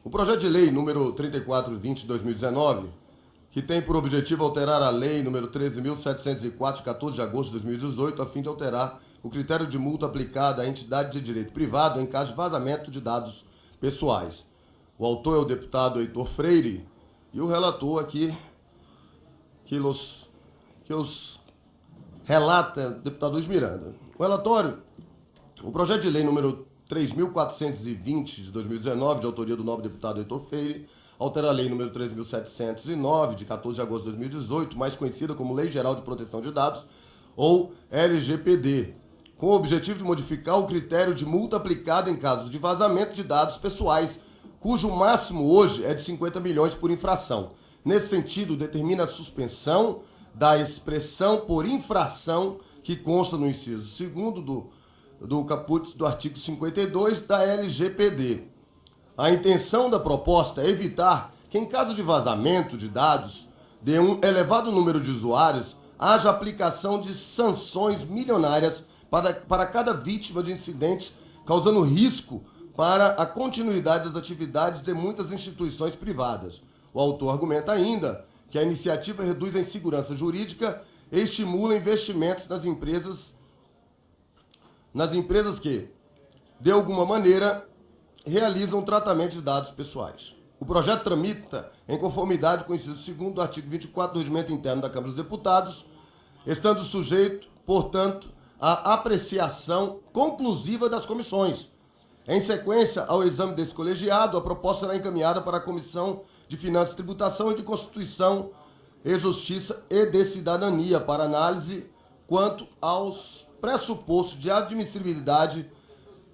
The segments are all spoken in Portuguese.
O projeto de lei número 3420 de 2019, que tem por objetivo alterar a lei número 13.704, de 14 de agosto de 2018, a fim de alterar o critério de multa aplicada à entidade de direito privado em caso de vazamento de dados pessoais. O autor é o deputado Heitor Freire e o relator aqui, que os relata, o deputado Luiz Miranda. O relatório, o projeto de lei número 3.420 de 2019, de autoria do nobre deputado Heitor Freire, altera a lei número 13.709, de 14 de agosto de 2018, mais conhecida como Lei Geral de Proteção de Dados, ou LGPD, com o objetivo de modificar o critério de multa aplicada em casos de vazamento de dados pessoais, cujo máximo hoje é de 50 milhões por infração. Nesse sentido, determina a suspensão da expressão por infração que consta no inciso 2º do caput do artigo 52 da LGPD. A intenção da proposta é evitar que, em caso de vazamento de dados de um elevado número de usuários, haja aplicação de sanções milionárias para cada vítima de incidente, causando risco para a continuidade das atividades de muitas instituições privadas. O autor argumenta ainda que a iniciativa reduz a insegurança jurídica e estimula investimentos nas empresas que, de alguma maneira, realizam tratamento de dados pessoais. O projeto tramita em conformidade com o inciso 2º do artigo 24 do Regimento Interno da Câmara dos Deputados, estando sujeito, portanto, à apreciação conclusiva das comissões. Em sequência ao exame desse colegiado, a proposta será encaminhada para a Comissão de Finanças, Tributação e de Constituição e Justiça e de Cidadania para análise quanto aos pressupostos de admissibilidade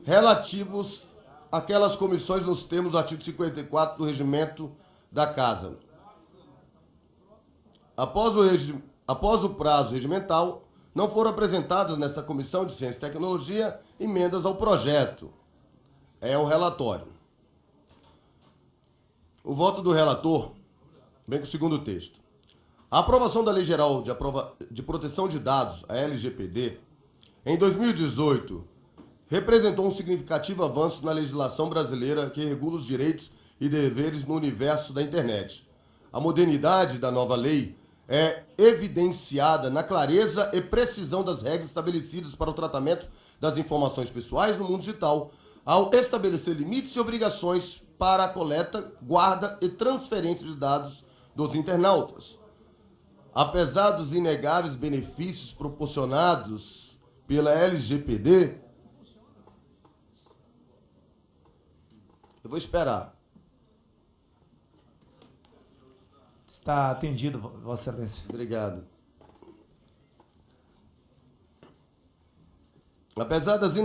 relativos àquelas comissões nos termos do artigo 54 do Regimento da Casa. Após o prazo regimental, não foram apresentadas nesta Comissão de Ciência e Tecnologia emendas ao projeto. É o relatório. O voto do relator vem com o segundo texto. A aprovação da Lei Geral de Proteção de Dados, a LGPD, em 2018, representou um significativo avanço na legislação brasileira que regula os direitos e deveres no universo da internet. A modernidade da nova lei é evidenciada na clareza e precisão das regras estabelecidas para o tratamento das informações pessoais no mundo digital, ao estabelecer limites e obrigações para a coleta, guarda e transferência de dados dos internautas. Apesar dos inegáveis benefícios proporcionados pela LGPD, eu vou esperar. Está atendido, Vossa Excelência. Obrigado. Apesar dos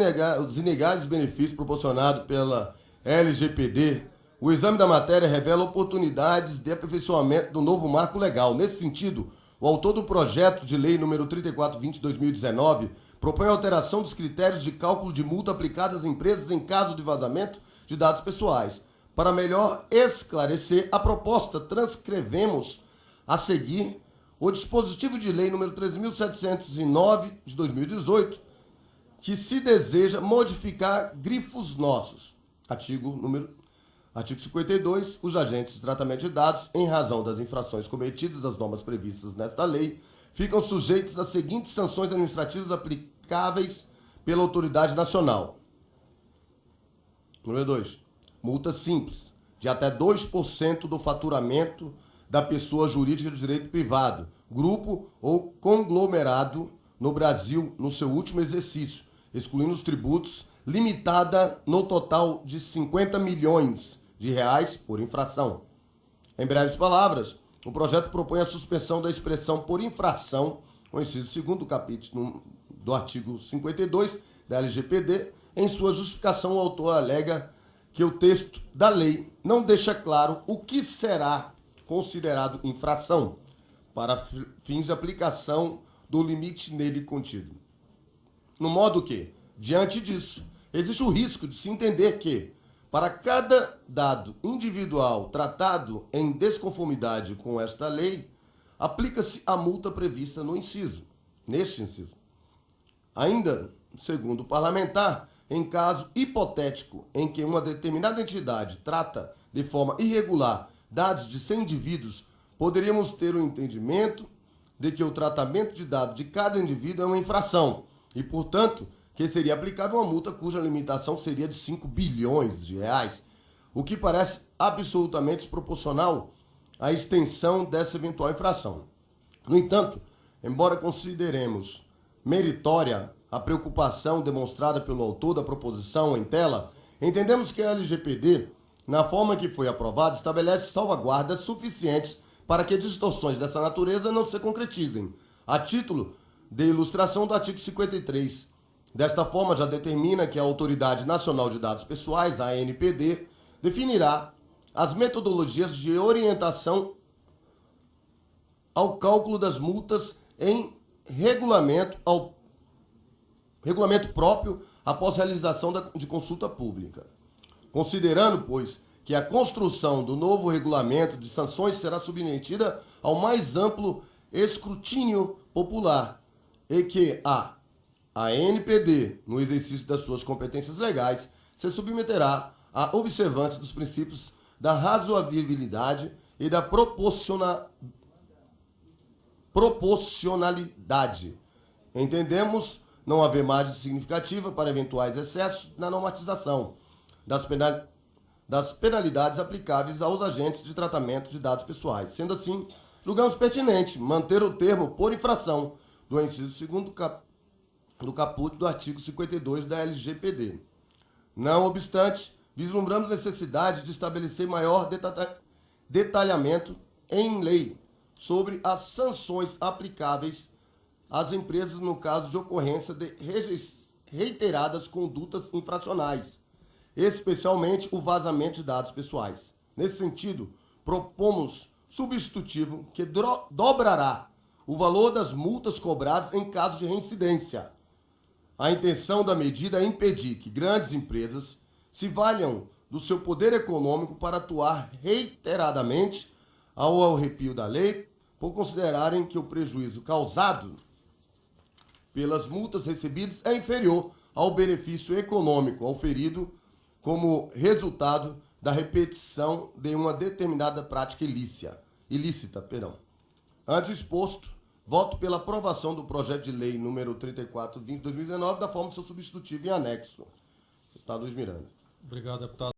inegáveis benefícios proporcionados pela LGPD, o exame da matéria revela oportunidades de aperfeiçoamento do novo marco legal. Nesse sentido, o autor do projeto de lei número 3420 de 2019 propõe a alteração dos critérios de cálculo de multa aplicados às empresas em caso de vazamento de dados pessoais. Para melhor esclarecer a proposta, transcrevemos a seguir o dispositivo de lei número 13.709 de 2018, que se deseja modificar grifos nossos. Artigo 52, os agentes de tratamento de dados, em razão das infrações cometidas às normas previstas nesta lei, ficam sujeitos às seguintes sanções administrativas aplicáveis pela autoridade nacional. Número 2. Multa simples, de até 2% do faturamento da pessoa jurídica de direito privado, grupo ou conglomerado no Brasil no seu último exercício, excluindo os tributos, limitada no total de 50 milhões de reais por infração. Em breves palavras, o projeto propõe a suspensão da expressão por infração, com o inciso 2º do capítulo do artigo 52 da LGPD. Em sua justificação, o autor alega que o texto da lei não deixa claro o que será considerado infração, para fins de aplicação do limite nele contido. No modo que, diante disso, existe o risco de se entender que, para cada dado individual tratado em desconformidade com esta lei, aplica-se a multa prevista neste inciso. Ainda, segundo o parlamentar, em caso hipotético em que uma determinada entidade trata de forma irregular dados de 100 indivíduos, poderíamos ter o entendimento de que o tratamento de dados de cada indivíduo é uma infração e, portanto, que seria aplicável uma multa cuja limitação seria de 5 bilhões de reais, o que parece absolutamente desproporcional à extensão dessa eventual infração. No entanto, embora consideremos meritória a preocupação demonstrada pelo autor da proposição em tela, entendemos que a LGPD, na forma que foi aprovada, estabelece salvaguardas suficientes para que distorções dessa natureza não se concretizem, a título de ilustração do artigo 53. Desta forma, já determina que a Autoridade Nacional de Dados Pessoais, a ANPD, definirá as metodologias de orientação ao cálculo das multas em regulamento próprio após realização de consulta pública. Considerando, pois, que a construção do novo regulamento de sanções será submetida ao mais amplo escrutínio popular e que a ANPD, no exercício das suas competências legais, se submeterá à observância dos princípios da razoabilidade e da proporcionalidade. Entendemos não haver margem significativa para eventuais excessos na normatização das penalidades aplicáveis aos agentes de tratamento de dados pessoais. Sendo assim, julgamos pertinente manter o termo por infração do inciso 2º do caput do artigo 52 da LGPD. Não obstante, vislumbramos necessidade de estabelecer maior detalhamento em lei sobre as sanções aplicáveis às empresas no caso de ocorrência de reiteradas condutas infracionais, especialmente o vazamento de dados pessoais. Nesse sentido, propomos substitutivo que dobrará o valor das multas cobradas em caso de reincidência. A intenção da medida é impedir que grandes empresas se valham do seu poder econômico para atuar reiteradamente ao arrepio da lei, por considerarem que o prejuízo causado pelas multas recebidas é inferior ao benefício econômico auferido como resultado da repetição de uma determinada prática ilícita. Antes exposto, voto pela aprovação do projeto de lei número 34/20/2019 da forma do seu substitutivo em anexo. Deputado Luiz Miranda. Obrigado, deputado.